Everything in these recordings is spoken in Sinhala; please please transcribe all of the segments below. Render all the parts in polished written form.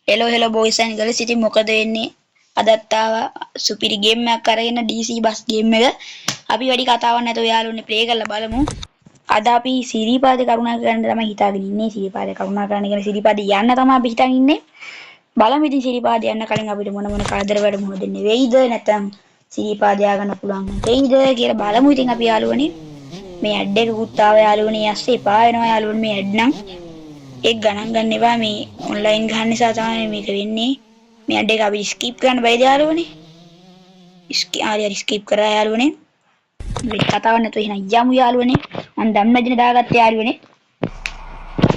හෙලෝ බොයිස් ඇන්ඩ් ගර්ල්ස් ඉතින් මොකද වෙන්නේ අදත් ආවා සුපිරි ගේම් එකක් අරගෙන DC බස් ගේම් එක අපි වැඩි කතාවක් නැතුව යාළුවනේ ප්ලේ කරලා බලමු අද අපි සිරිපාදේ කරුණා කරන්න තමයි හිතාගෙන ඉන්නේ සිරිපාදේ කරුණා කරන්න කියන සිරිපාදේ යන්න තමයි අපි හිතාගෙන ඉන්නේ බලමු ඉතින් සිරිපාදේ යන්න කලින් අපිට මොන මොන කරදර වැඩ මොහොතෙන්නේ වෙයිද නැත්නම් සිරිපාදේ ආගන්න පුළුවන් වෙයිද කියලා බලමු ඉතින් අපි යාළුවනේ මේ ඇඩ් එකකුත් ආව යාළුවනේ ඇස්සේ එපා වෙනවා යාළුවනේ මේ ඇඩ් නම් ඒක ගණන් ගන්න එපා මේ ඔන්ලයින් ගන්න නිසා තමයි මේක වෙන්නේ මේ ඇඩ් එක අපි ස්කිප් කරන්න බෑද යාළුවනේ හරි ස්කිප් කරා යාළුවනේ මේ කතාවක් නැතුව එහෙනම් යමු යාළුවනේ මම ධම්මජන දාගත්ත යාළුවනේ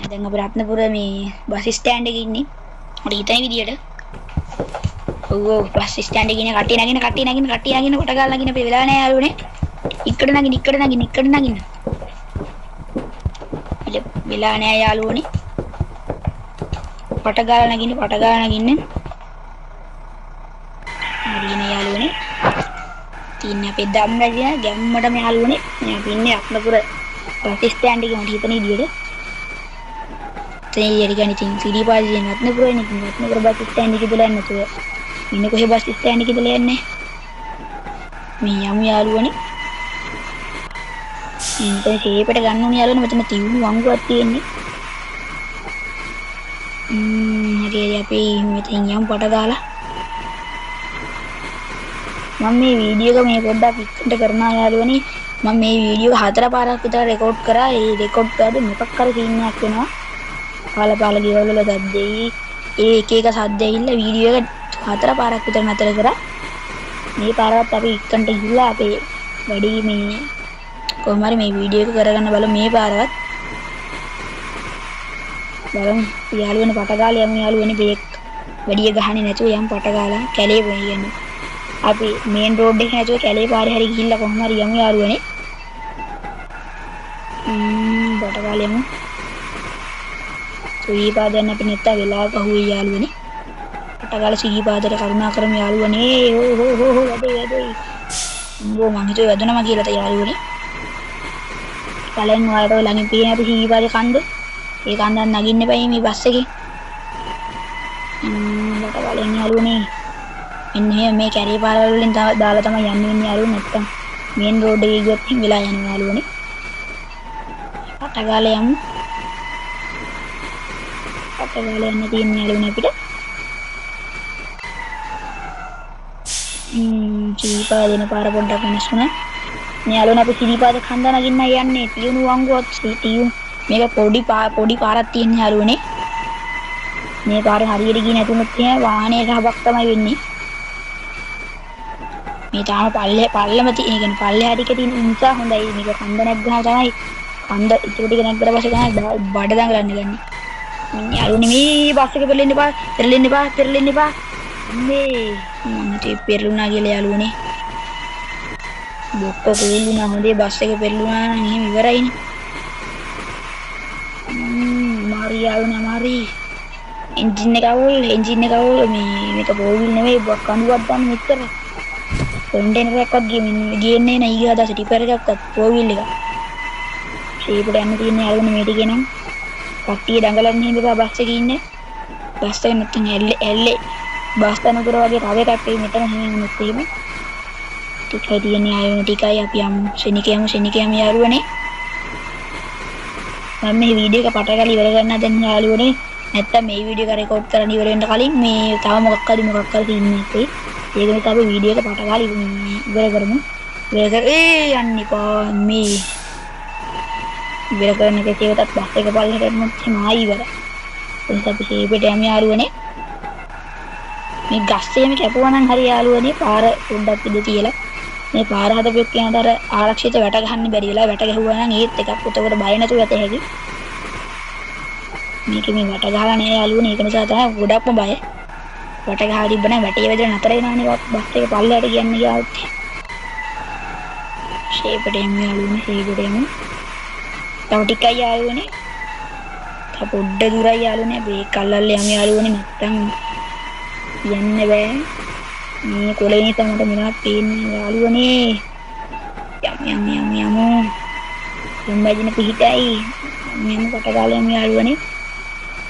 දැන් අපි රත්නපුර මේ බස් ස්ටෑන්ඩ් එකේ ඉන්නේ මට හිතන විදියට ඔව් බස් ස්ටෑන්ඩ් එකේ ඉන්නේ කට්ටිය නගින්න කොට ගාලා නගින්න අපේ වෙලා නැහැ යාළුවනේ ඉක්කට නගින්න වෙලා නැහැ යාළුවනේ පට ගාලා නගින්න හරියනේ යාළුවනේ තියන්නේ අපේ ධම්මජන ගැම්මටම යාළුවනේ මේ අපි ඉන්නේ රත්නපුර බස් ස්ටෑන්ඩ් එකේ මට හිතන විදියට තේ යරිගණ ඉතින් සිරිපාදේ රත්නපුරේ ඉතින් රත්නපුර බස් ස්ටෑන්ඩ් එකේ ඉඳලා යන්න තුව ඉන්නේ කොහේ බස් ස්ටෑන්ඩ් එකේ ඉඳලා යන්නේ මේ යමු යාළුවනේ ඉතින් ෂේපට ගන්න ඕනේ යාළුවනේ මෙතන තියුණු වංගුවක් තියෙන්නේ හරි අපි මෙතෙන් යමු පට ගාලා මම මේ වීඩියෝ එක මේ පොඩ්ඩක් ඉක්කට කරනවා යාළුවනේ මම මේ වීඩියෝ එක 4 පාරක් විතර රෙකෝඩ් කරා ඒ රෙකෝඩ් කරද්දී මොකක් කර සීන් එකක් වෙනවා පාල ගෙවල් වල සද්දෙයි ඒ එක සද්ද ඇවිල්ලා වීඩියෝ එක 4 පාරක් විතර නතර කරා මේ පාරවත් අපි ඉක්කට ගිහිල්ලා අපේ වැඩි මේ කොහොම හරි මේ වීඩියෝ එක කරගන්න බලමු මේ පාරවත් බලමු යාළුවනේ පට ගාලා යමු යාළුවනේ බ්‍රේක් වැඩි ගහන්නේ නැතුව යමු පට ගාලා කැලේ වෙන්නේ අපි මේන් රෝඩ් එකේ නැතුව කැලේ පාරේ හරි ගිහිල්ලා කොහොම හරි යමු යාළුවනේ පට ගාලා යමු සිරිපාදෙන් අපි නැත්ත වෙලාවක හුවේ යාළුවනේ පට ගාලා සිරිපාදට කරුණා කරමු යාළුවනේ හෝ වැඩේ මෝ මං හිතුවේ වැදුනම කියලා ත යාළුවනේ කලින් වලට ළඟින් තියෙන අපි සිරිපාදේ කන්ද ඒ කන්දෙන් නගින්න එපා මේ බස් එකේ පට ගාලා එන්න යාළුවනේ එන්නේ මේ කැරේ පාරවල් වලින් දාලා තමයි යන්නේ යාළුවෝ නැත්තම් මේන් රෝඩ් එකේ ගියොත් වෙලා යනවා යාළුවනේ පට ගාලා යමු පට ගාලා යන්න තියෙන යාළුවනේ අපිට සිරිපාදේන පාර පොඩ්ඩක් වෙනස් වුණා මේ යාළුවනේ අපි සිරිපාද කන්ද නගින්න යන්නේ තියුණු වංගුවක් තියුණු මේක පොඩි පාරක් තියෙන යාළුවනේ මේ පාරේ හරියට ගියේ නැතුනොත් එහෙනම් වාහනේ ගහපක් තමයි වෙන්නේ මේ තාම පල්ලෙම තියෙන කියන්නේ පල්ලේ හරියක තියෙන නිසා හොඳයි මේක කන්ද නැග්ගහම තමයි කන්ද ඉතුරු ටික නැග්ගලා පස්සේ තමයි බඩ දඟලන්න ගන්නේ මිනිහ අරුනේ මේ බස් එක පෙරලෙන්න එපා මේ මන්ට පෙරළුණා කියලා යාළුවනේ බොක්ක කූලුණා හොඳේ බස් එක පෙරළුණා නම් එහෙම ඉවරයිනේ මාරි යාළුවනේ මාරි එන්ජින් එක අවුල් මේක පොවිල් නෙවෙයි කඳුවක් දාන්න මෙච්චර කොන්ටේනර් එකක්වත් ගියන්නේ නැහැ ඊගා දවසේ ටිපර් එකක්වත් පොවිල් එක ෂේපට යන්න තියෙන යාළුවනේ මේ ටිකේ නම් කට්ටිය දඟලන්නේ හින්දා බස් එකේ ඉන්නේ බස් එක නැත්තම් ඇල්ලේ බස් තනතුර වගේ තව එකක් එයි මෙතන හිමිනුත් එහෙම ටිකයි තියෙන යාළුවනේ ටිකයි අපි යමු ශනිකයම යාළුවනේ මම මේ වීඩියෝ එක පට ගාලා ඉවර කරන්න දැන් යාළුවනේ නැත්තම් මේ වීඩියෝ එක රෙකෝඩ් කරන්න ඉවර වෙන්න කලින් මේ තව මොකක් හරි තියෙන්නේ නැත්තේ ඒක නිසා අපි වීඩියෝ එක පට ගාලා ඉවර කරමු යන්න එපා මේ ඉවර කරන කෙසේකටත් බස් එක පල්ලෙහාට එන්නොත් එහෙම ආයි ඉවරයි එතකොට අපි ෂේපෙට යමු යාළුවනේ මේ ගස්සේම කැපුවා නම් හරි යාළුවනේ පාර පොඩ්ඩක් ඉඳ තියලා මේ පාර හදපු එක්කෙනාට අර ආරක්ෂිත වැට ගන්න බැරි වෙලා වැට ගැහුවා නම් ඒත් එකක් උතකට බය නැතුව යත හැකි මේක මේ වැට ගහලා නෑ යාළුවනේ ඒක නිසා තමයි ගොඩක්ම බය වැට ගහලා තිබ්බ නම් වැටේ වැදලා නතර වෙනවනේ බස් එක පල්ලෙහාට කියන්නේ ගියාත් ෂේපෙට යමු යාළුවනේ ෂේපෙට යමු තව ටිකයි යාළුවනේ තව පොඩ්ඩ දුරයි යාළුවනේ බ්‍රේක් අල්ලල්ල යමු යාළුවනේ නැත්තම් යන්න බෑ මේ කොළේ නිසා මට මෙලක් පේන්නේ යාළුවනේ යමු ධම්මජන පිහිටයි යමු කොට ගාලා යමු යාළුවනේ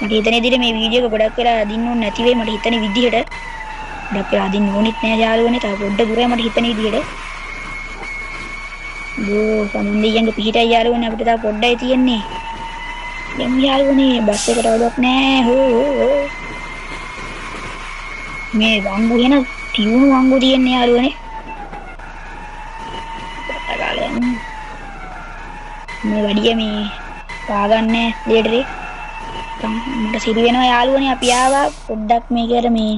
මට හිතන විදිහට මේ වීඩියෝ එක ගොඩක් වෙලා අදින්න ඕනේ නැති වෙයි මට හිතන විදිහට. ගොඩක් වෙලා අදින්න ඕනෙත් නෑ යාළුවනේ. තව පොඩ්ඩ දුරයි මට හිතන විදිහට. බෝ සමුන්දියන්ගේ පිහිටයි යාළුවනේ අපිට තව පොඩ්ඩයි තියෙන්නේ. යම් යාළුවනේ බස් එකට අවුලක් නෑ. හෝ මේ වංගු වෙන තියුණු වංගු තියෙන්නේ යාළුවනේ. මේ වැඩිය මේ පාගන්නේ ලේටරේ. මට සිදු වෙනවා යාළුවනේ අපි ආවා පොඩ්ඩක් මේකට මේ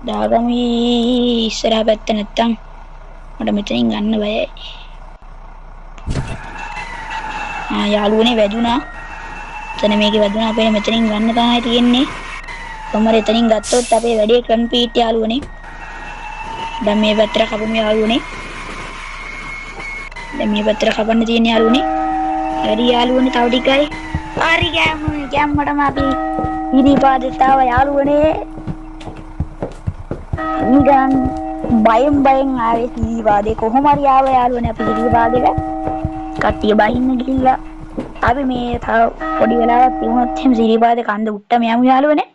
දාගමු ඉස්සරහ පැත්ත නැත්තම් මට මෙතනින් ගන්න බයයි. යාළුවනේ වැදුනා. එතන මේකේ වැදුනා අපේ මෙතනින් ගන්න තමයි තියෙන්නේ. කොහමද එතනින් ගත්තොත් අපේ වැඩේ කම්ප්ලීට් යාළුවනේ. දැන් මේ පැත්තට කපමු යාළුවනේ. දැන් මේ පැත්තට කපන්න තියෙන යාළුවනේ. හරි යාළුවනේ තව ටිකයි. හරි ගැම්මටම අපි ඉරිපාදෙට ආව යාළුවනේ. නිකන් බයෙන් ආවේ ඉරිපාදේ කොහොම හරි ආව යාළුවනේ අපි ඉරිපාදෙට. කට්ටිය බහින්න ගිහිල්ලා අපි මේ තව පොඩි වෙලාවක් තියුණොත් එහෙම ඉරිපාදේ කන්ද උට්ටම යමු යාළුවනේ.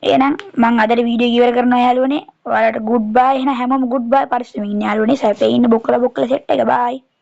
එහෙනම් මම අදට වීඩියෝ ඉවර කරනවා යාළුවනේ. ඔයාලට ගුඩ් බයි. එහෙනම් හැමෝම ගුඩ් බයි පරිස්සමින් ඉන්න යාළුවනේ. සැපේ ඉන්න බොක්කලා සෙට් එක බයි.